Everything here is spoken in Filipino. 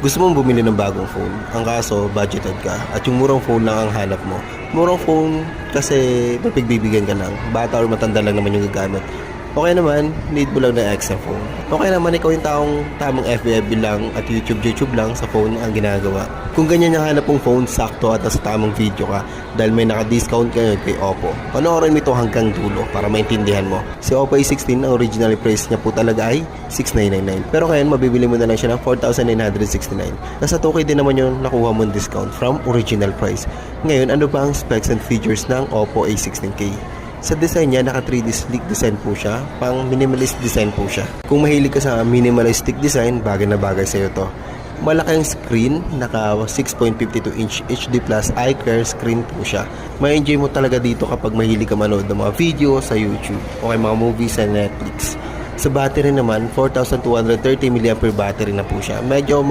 Gusto mong bumili ng bagong phone, ang kaso budgeted ka at yung murang phone lang ang hanap mo. Murang phone kasi mapigbibigyan ka lang, bata or matanda lang naman yung gagamit. Okay naman, need mo lang ng extra phone. Okay naman, ikaw yung taong tamang FB lang at YouTube lang sa phone ang ginagawa. Kung ganyan yung hanap mong phone, sakto at sa tamang video ka dahil may naka-discount ngayon kay Oppo. Panoorin mo ito hanggang dulo para maintindihan mo. Si Oppo A16, ang original price niya po talaga ay 6,999. Pero ngayon, mabibili mo na lang siya ng 4,969. Nasa 2K din naman yung nakuha mong discount from original price. Ngayon, ano ba ang specs and features ng Oppo A16K? Sa design niya, naka 3D sleek design po siya, pang minimalist design po siya. Kung mahilig ka sa minimalistic design, bagay na bagay sa iyo to. Malaking screen, naka 6.52 inch HD plus eye-care screen po siya. Ma-enjoy mo talaga dito kapag mahilig ka manood ng mga video sa YouTube o kay mga movies sa Netflix. Sa battery naman, 4,230 mAh battery na po siya. Medyo